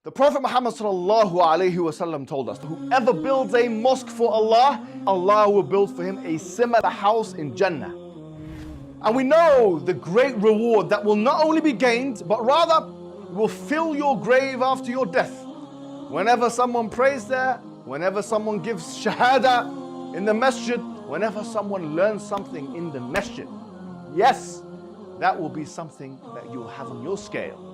The Prophet Muhammad sallallahu alaihi wasallam told us that whoever builds a mosque for Allah, Allah will build for him a similar house in Jannah. And we know the great reward that will not only be gained, but rather will fill your grave after your death. Whenever someone prays there, whenever someone gives shahada in the masjid, whenever someone learns something in the masjid, yes, that will be something that you'll have on your scale.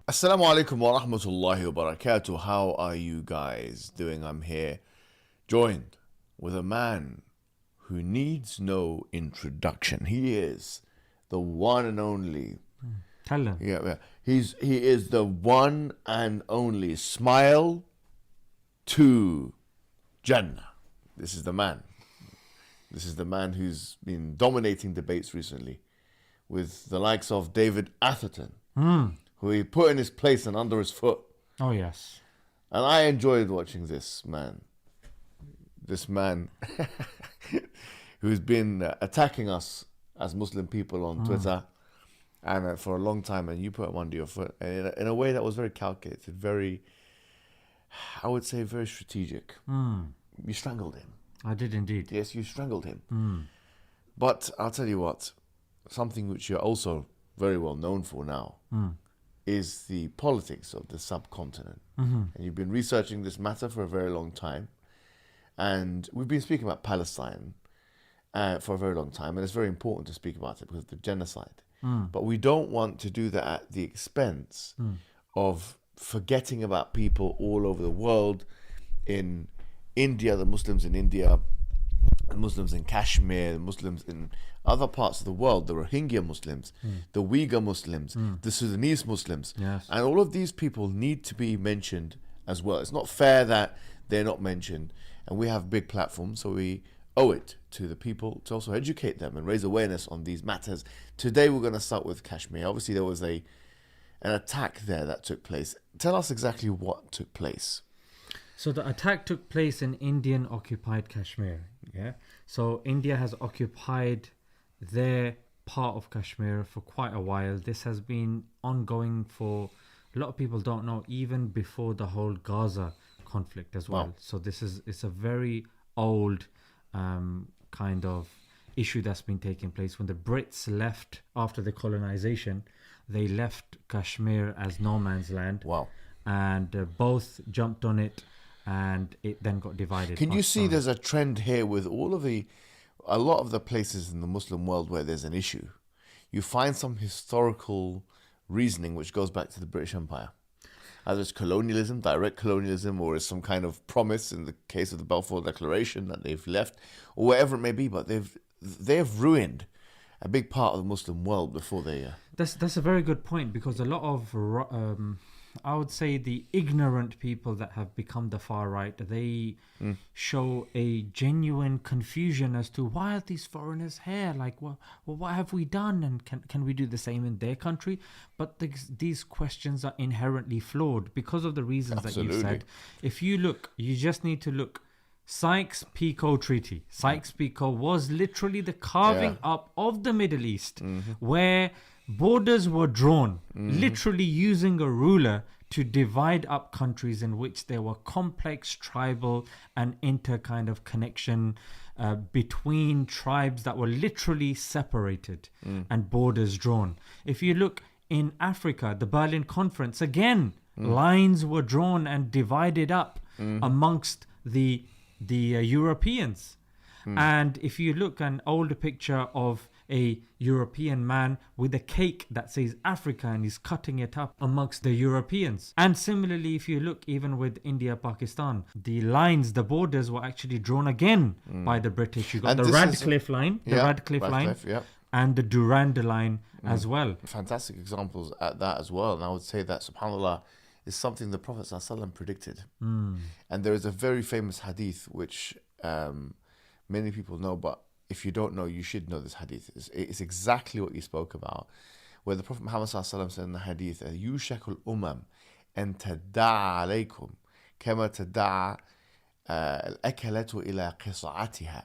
Assalamu alaikum wa rahmatullahi wa barakatuh. How are you guys doing? I'm here joined with a man who needs no introduction. He is the one and only. Tell him. Yeah. He is the one and only smile to Jannah. This is the man. This is the man who's been dominating debates recently with the likes of David Atherton. Who he put in his place and under his foot. Oh, yes. And I enjoyed watching this man. This man who's been attacking us as Muslim people on Twitter and for a long time. And you put him under your foot in a way that was very calculated, very, I would say, very strategic. You strangled him. I did indeed. Yes, you strangled him. But I'll tell you what, something which you're also very well known for now is the politics of the subcontinent. And you've been researching this matter for a very long time. And we've been speaking about Palestine for a very long time. And it's very important to speak about it because of the genocide. But we don't want to do that at the expense of forgetting about people all over the world. In India, the Muslims in India, the Muslims in Kashmir, the Muslims in other parts of the world, the Rohingya Muslims, the Uyghur Muslims, the Sudanese Muslims. Yes. And all of these people need to be mentioned as well. It's not fair that they're not mentioned. And we have big platforms, so we owe it to the people to also educate them and raise awareness on these matters. Today we're going to start with Kashmir. Obviously there was an attack there that took place. Tell us exactly what took place. So the attack took place in Indian-occupied Kashmir. Yeah. So India has occupied their part of Kashmir for quite a while. This has been ongoing for, a lot of people don't know, even before the whole Gaza conflict as well. Wow. So it's a very old kind of issue that's been taking place. When the Brits left after the colonization, they left Kashmir as no man's land. Wow. And both jumped on it. And it then got divided. Can you see there's a trend here with a lot of the places in the Muslim world where there's an issue? You find some historical reasoning which goes back to the British Empire. Either it's colonialism, direct colonialism, or it's some kind of promise in the case of the Balfour Declaration that they've left, or whatever it may be. But they've ruined a big part of the Muslim world before they... That's a very good point, because a lot of... I would say the ignorant people that have become the far right, they show a genuine confusion as to why are these foreigners here? Like, well, what have we done? And can we do the same in their country? But these questions are inherently flawed because of the reasons Absolutely. that you've said. If you look, you just need to look. Sykes-Picot Treaty. Sykes-Picot was literally the carving up of the Middle East, where borders were drawn, literally using a ruler to divide up countries in which there were complex tribal and inter kind of connection between tribes that were literally separated and borders drawn. If you look in Africa, the Berlin Conference, again, lines were drawn and divided up amongst the Europeans. And if you look an older picture of a European man with a cake that says Africa and he's cutting it up amongst the Europeans. And similarly, if you look even with India, Pakistan, the lines, the borders were actually drawn again by the British. You got the Radcliffe line, and the Durand line as well. Fantastic examples at that as well. And I would say that, subhanAllah, is something the Prophet ﷺ predicted. And there is a very famous hadith which many people know, but if you don't know, you should know this hadith. It's exactly what you spoke about, where the Prophet Muhammad ﷺ said in the hadith, "Yushakul umam an tada'a alaykum kama tada'a al-akalatu ila qisa'atiha."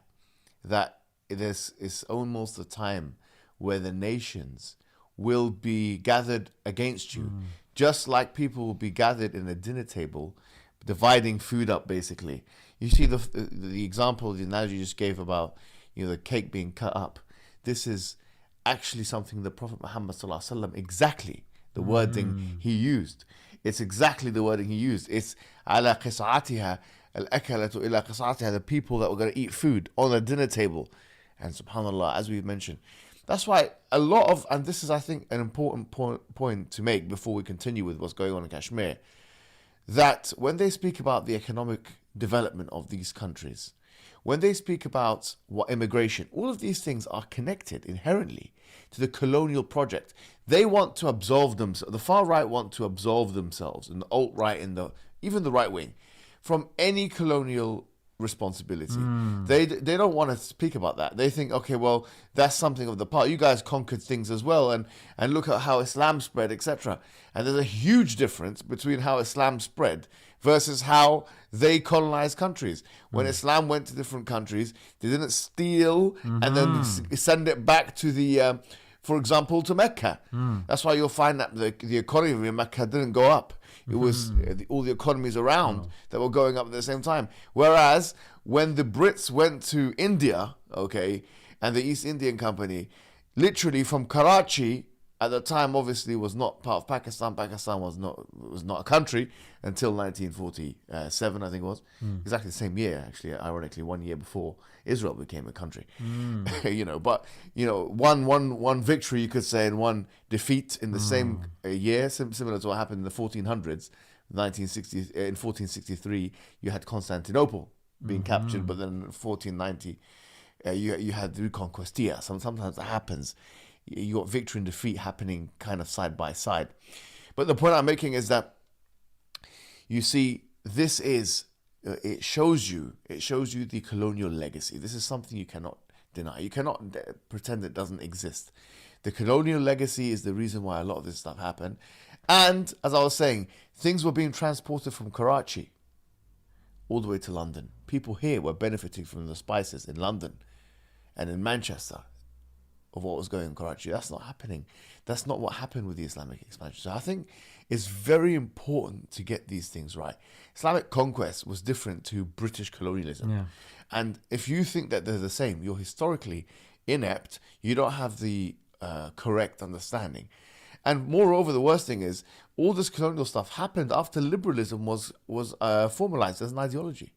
That this is almost the time where the nations will be gathered against you, just like people will be gathered in a dinner table, dividing food up, basically. You see the example, the analogy you just gave about, the cake being cut up. This is actually something the Prophet Muhammad sallallahu alaihi wasallam, exactly the wording he used. It's exactly the wording he used. It's ala qis'atiha, al-akalatu ila qis'atiha, the people that were going to eat food on a dinner table. And subhanAllah, as we've mentioned, that's why a lot of, and this is, I think, an important point to make before we continue with what's going on in Kashmir, that when they speak about the economic development of these countries, when they speak about what immigration, all of these things are connected inherently to the colonial project. They want to absolve themselves, the far right want to absolve themselves, and the alt-right and even the right wing, from any colonial responsibility. They don't want to speak about that. They think, okay, well, that's something of the past. You guys conquered things as well, and look at how Islam spread, etc. And there's a huge difference between how Islam spread versus how they colonized countries. When Islam went to different countries, they didn't steal and then send it back to the, for example, to Mecca. That's why you'll find that the economy of Mecca didn't go up. It was all the economies around that were going up at the same time. Whereas when the Brits went to India, okay, and the East Indian Company, literally from Karachi, at the time obviously was not part of Pakistan. Pakistan was not a country until 1947, I think it was. Exactly the same year, actually, ironically, 1 year before Israel became a country. But one victory, you could say, and one defeat in the same year, similar to what happened in the 1400s. In 1463, you had Constantinople being captured, but then in 1490, you had the Reconquista. Sometimes that happens. You got victory and defeat happening kind of side by side. But the point I'm making is that, you see, this is, it shows you the colonial legacy. This is something you cannot deny. You cannot pretend it doesn't exist. The colonial legacy is the reason why a lot of this stuff happened. And as I was saying, things were being transported from Karachi all the way to London. People here were benefiting from the spices in London and in Manchester of what was going on in Karachi. That's not happening. That's not what happened with the Islamic expansion. So I think it's very important to get these things right. Islamic conquest was different to British colonialism. Yeah. And if you think that they're the same, you're historically inept. You don't have the correct understanding. And moreover, the worst thing is, all this colonial stuff happened after liberalism was formalized as an ideology.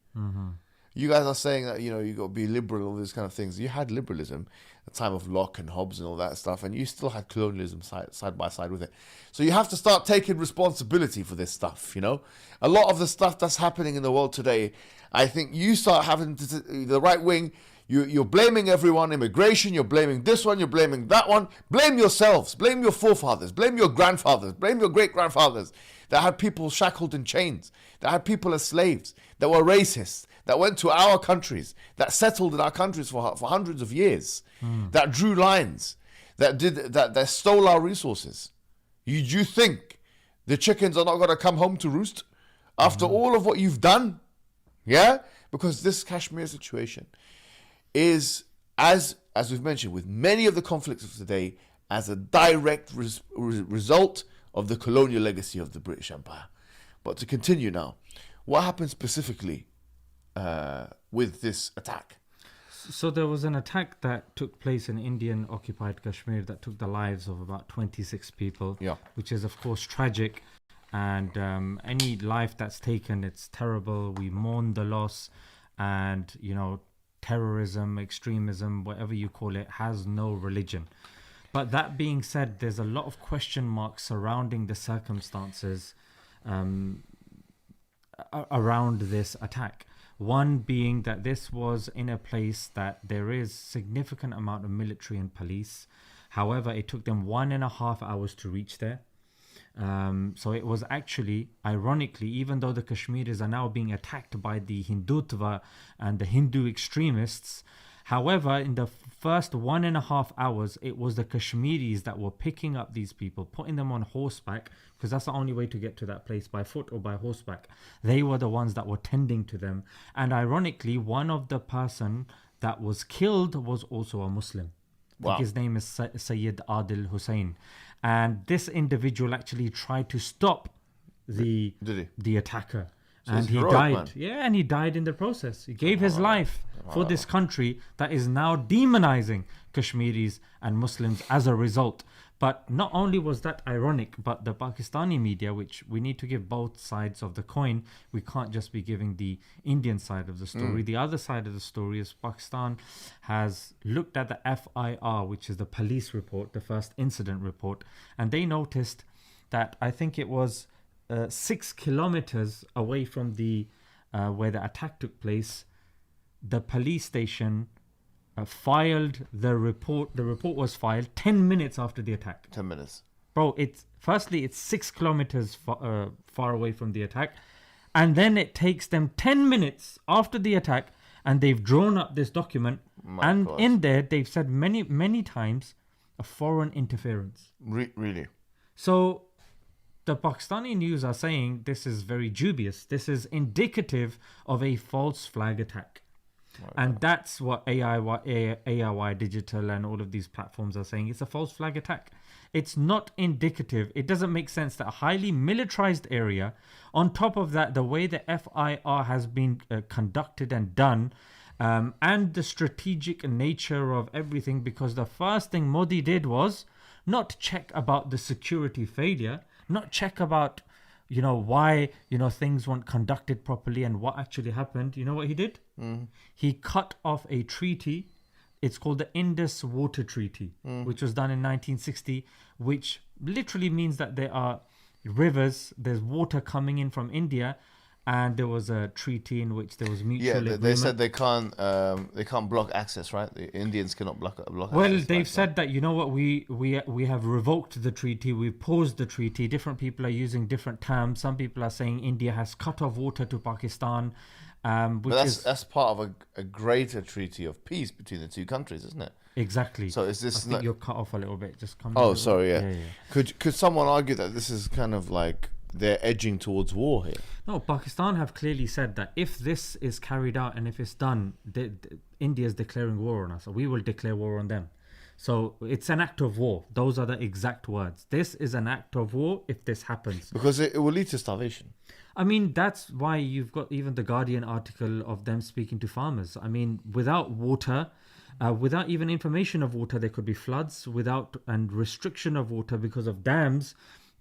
You guys are saying that, you got to be liberal, all these kind of things. You had liberalism at the time of Locke and Hobbes and all that stuff, and you still had colonialism side by side with it. So you have to start taking responsibility for this stuff, A lot of the stuff that's happening in the world today, I think you start having the right wing, you're blaming everyone, immigration, you're blaming this one, you're blaming that one. Blame yourselves, blame your forefathers, blame your grandfathers, blame your great-grandfathers that had people shackled in chains, that had people as slaves, that were racist, that went to our countries, that settled in our countries for hundreds of years, that drew lines, that stole our resources. You think the chickens are not going to come home to roost after all of what you've done? Yeah? Because this Kashmir situation is, as we've mentioned, with many of the conflicts of today, as a direct result of the colonial legacy of the British Empire. But to continue now, what happened specifically with this attack? So there was an attack that took place in Indian occupied Kashmir that took the lives of about 26 people, which is of course tragic. And any life that's taken, it's terrible. We mourn the loss, and terrorism, extremism, whatever you call it, has no religion. But that being said, there's a lot of question marks surrounding the circumstances around this attack. One being that this was in a place that there is significant amount of military and police. However, it took them 1.5 hours to reach there. So it was actually, ironically, even though the Kashmiris are now being attacked by the Hindutva and the Hindu extremists, however, in the first 1.5 hours, it was the Kashmiris that were picking up these people, putting them on horseback, because that's the only way to get to that place, by foot or by horseback. They were the ones that were tending to them. And ironically, one of the person that was killed was also a Muslim. Wow. His name is Sayyid Adil Hussain. And this individual actually tried to stop the attacker. So and he's he heroic, died. man. Yeah, and he died in the process. He gave his life for this country that is now demonizing Kashmiris and Muslims as a result. But not only was that ironic, but the Pakistani media, which we need to give both sides of the coin, we can't just be giving the Indian side of the story. The other side of the story is Pakistan has looked at the FIR, which is the police report, the first incident report, and they noticed that I think it was 6 kilometers away from the where the attack took place, the police station filed the report. The report was filed 10 minutes after the attack. 10 minutes. Bro, it's 6 kilometers far away from the attack. And then it takes them 10 minutes after the attack, and they've drawn up this document. And in there, they've said many, many times a foreign interference. Really? So the Pakistani news are saying this is very dubious. This is indicative of a false flag attack. And that's what AIY Digital and all of these platforms are saying. It's a false flag attack. It's not indicative. It doesn't make sense that a highly militarized area, on top of that, the way the FIR has been conducted and done, and the strategic nature of everything, because the first thing Modi did was not check about the security failure, not check about why things weren't conducted properly and what actually happened. You know what he did? He cut off a treaty. It's called the Indus Water Treaty, which was done in 1960, which literally means that there are rivers, there's water coming in from India, and there was a treaty in which there was mutual agreement. They said they can't block access, right? The Indians cannot block access. Well, they've said that, you know what, we have revoked the treaty, we've paused the treaty. Different people are using different terms. Some people are saying India has cut off water to Pakistan. But that's part of a greater treaty of peace between the two countries, isn't it? Exactly. So is this? I think you're cut off a little bit. Just come. Oh, sorry. Yeah. Could someone argue that this is kind of like they're edging towards war here? No, Pakistan have clearly said that if this is carried out and if it's done, India is declaring war on us. So we will declare war on them. So it's an act of war. Those are the exact words. This is an act of war if this happens. Because it will lead to starvation. I mean, that's why you've got even the Guardian article of them speaking to farmers. I mean, without water, without even information of water, there could be floods. And restriction of water because of dams,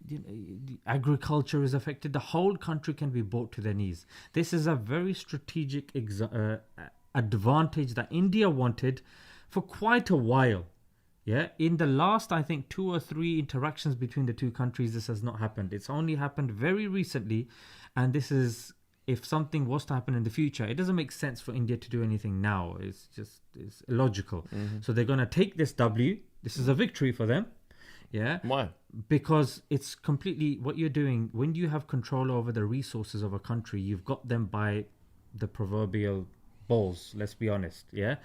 the agriculture is affected. The whole country can be brought to their knees. This is a very strategic advantage that India wanted for quite a while. Yeah, in the last, I think, 2 or 3 interactions between the two countries, this has not happened. It's only happened very recently. And this is, if something was to happen in the future, it doesn't make sense for India to do anything now. It's illogical. So they're going to take this W. This is a victory for them. Yeah. Why? Because it's completely what you're doing. When you have control over the resources of a country, you've got them by the proverbial balls, let's be honest. Yeah.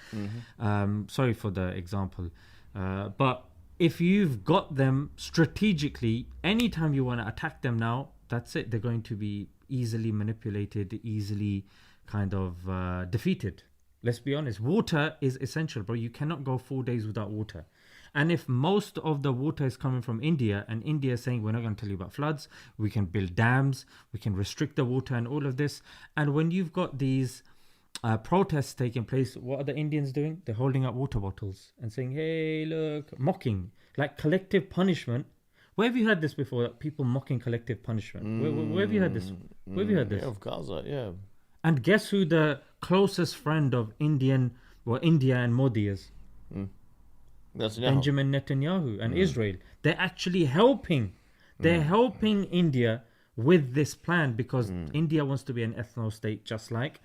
Sorry for the example. But if you've got them strategically, anytime you want to attack them now, that's it. They're going to be easily manipulated, easily kind of defeated. Let's be honest. Water is essential, bro. You cannot go 4 days without water. And if most of the water is coming from India, and India is saying, we're not going to tell you about floods, we can build dams, we can restrict the water and all of this. And when you've got these protests taking place, what are the Indians doing? They're holding up water bottles and saying, hey, look, mocking, like collective punishment. Where have you heard this before? People mocking collective punishment. Where have you heard this? Where have you heard this? Yeah, of Gaza, yeah. And guess who the closest friend of India and Modi is? Benjamin Netanyahu and Israel. They're actually helping. They're helping India with this plan because India wants to be an ethno-state just like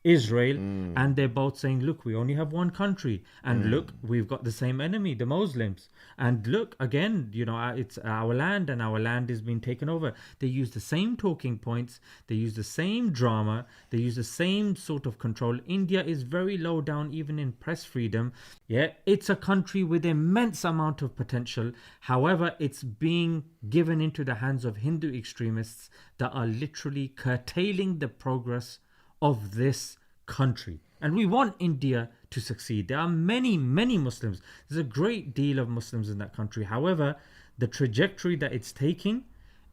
Israel, and they're both saying, look, we only have one country, and look, we've got the same enemy, the Muslims, and look, again, it's our land, and our land is being taken over. They use the same talking points, they use the same drama, they use the same sort of control. India is very low down even in press freedom. Yeah, it's a country with immense amount of potential. However, it's being given into the hands of Hindu extremists that are literally curtailing the progress of this country. And we want India to succeed. There are many, many Muslims. There's a great deal of Muslims in that country. However, the trajectory that it's taking,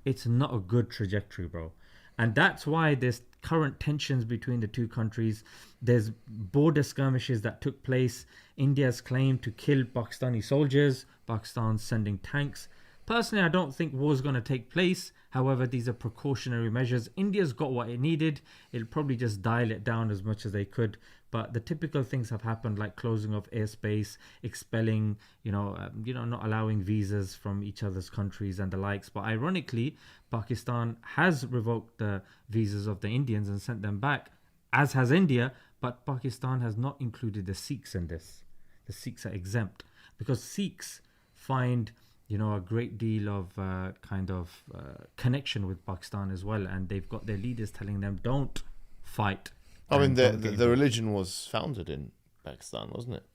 it's not a good trajectory, bro. And that's why there's current tensions between the two countries. There's border skirmishes that took place. India's claimed to kill Pakistani soldiers. Pakistan's sending tanks. Personally, I don't think war is going to take place. However, these are precautionary measures. India's got what it needed. It'll probably just dial it down as much as they could. But the typical things have happened, like closing of airspace, expelling, not allowing visas from each other's countries and the likes. But ironically, Pakistan has revoked the visas of the Indians and sent them back, as has India. But Pakistan has not included the Sikhs in this. The Sikhs are exempt because Sikhs find a great deal of connection with Pakistan as well, and they've got their leaders telling them don't fight. I mean, the religion was founded in Pakistan, wasn't it?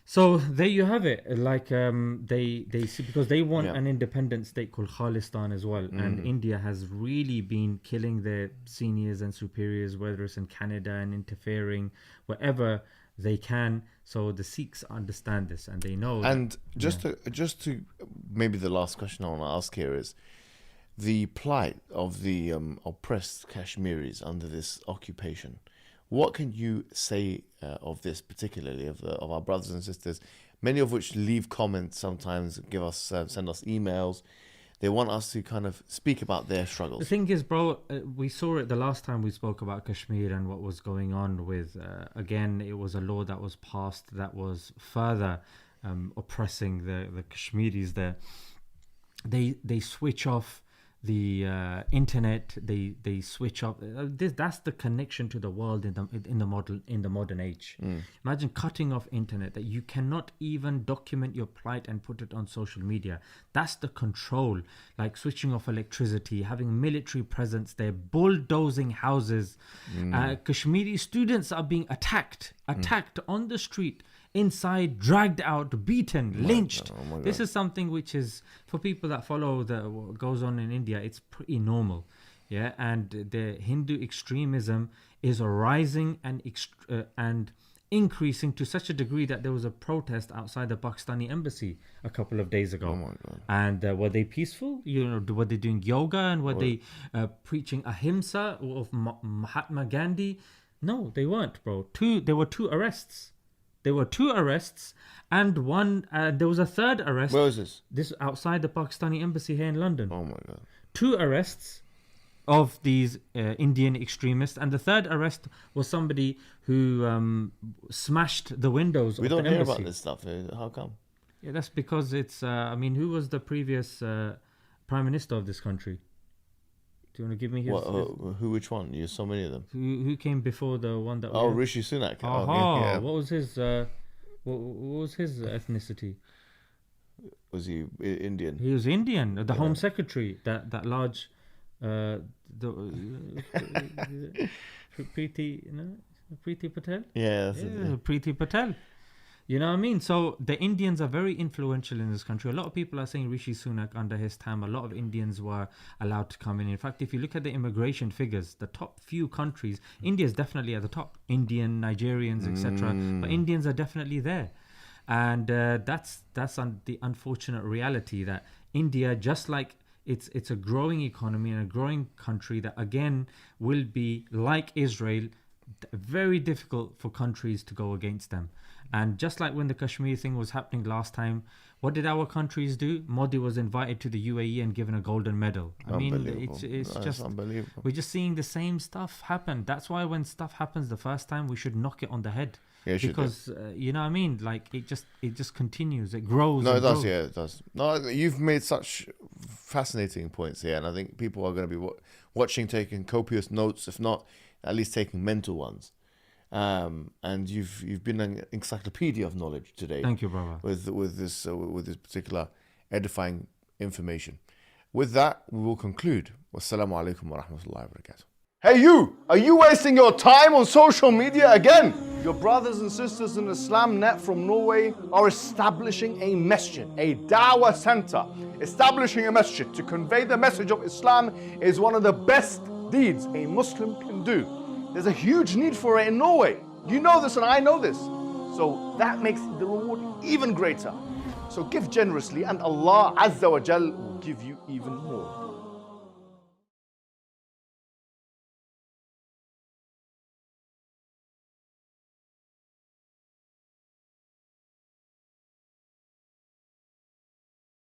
So there you have it. Like they see, because they want an independent state called Khalistan as well, and India has really been killing their seniors and superiors, whether it's in Canada and interfering wherever they can. So the Sikhs understand this and they know. And just to maybe the last question I want to ask here is the plight of the oppressed Kashmiris under this occupation. What can you say of this, particularly of our brothers and sisters, many of which leave comments sometimes, send us emails. They want us to kind of speak about their struggles. The thing is, bro, we saw it the last time we spoke about Kashmir and what was going on with, again, it was a law that was passed that was further oppressing the Kashmiris there. They switch off the internet, they switch off. That's the connection to the world in the modern age. Imagine cutting off internet, that you cannot even document your plight and put it on social media. That's the control. Like switching off electricity, having military presence there, bulldozing houses. Kashmiri students are being attacked on the street, inside, dragged out, beaten, lynched. This is something which is, for people that follow what goes on in India, it's pretty normal. Yeah, and the Hindu extremism is rising and increasing to such a degree that there was a protest outside the Pakistani embassy a couple of days ago. Oh my God. And were they peaceful? Were they doing yoga and were they preaching ahimsa of Mahatma Gandhi? No, they weren't, bro. There were two arrests. There were two arrests, and there was a third arrest. Where was this? This outside the Pakistani embassy here in London. Oh my God. Two arrests of these Indian extremists, and the third arrest was somebody who smashed the windows of the embassy. We don't hear about this stuff. How come? Yeah, that's because it's, who was the previous Prime Minister of this country? Do you want to give me his... Who? Which one? There's so many of them. Who came before the one that... Rishi Sunak. Yeah. What was his... what was his ethnicity? Was he Indian? He was Indian. The Home Secretary, that large... Preeti Patel? Yeah. Preeti Patel. You know what I mean? So the Indians are very influential in this country. A lot of people are saying Rishi Sunak under his time, a lot of Indians were allowed to come in. In fact, if you look at the immigration figures, the top few countries, India is definitely at the top. Indian, Nigerians, etc. But Indians are definitely there. And that's the unfortunate reality that India, just like it's a growing economy and a growing country that again will be like Israel, very difficult for countries to go against them. And just like when the Kashmir thing was happening last time, what did our countries do? Modi was invited to the UAE and given a golden medal. I mean, it's just unbelievable. We're just seeing the same stuff happen. That's why when stuff happens the first time, we should knock it on the head. Yeah, because you know what I mean? Like it just continues. It grows. No, it does. Yeah, it does. No, you've made such fascinating points here, and I think people are going to be watching, taking copious notes, if not at least taking mental ones. And you've been an encyclopedia of knowledge today. Thank you, brother. With this particular edifying information. With that, we will conclude. Wassalamu alaikum wa rahmatullahi wa barakatuh. Hey you! Are you wasting your time on social media again? Your brothers and sisters in Islam Net from Norway are establishing a masjid, a dawah center. Establishing a masjid to convey the message of Islam is one of the best deeds a Muslim can do. There's a huge need for it in Norway. You know this and I know this. So that makes the reward even greater. So give generously and Allah Azza wa Jal will give you even more.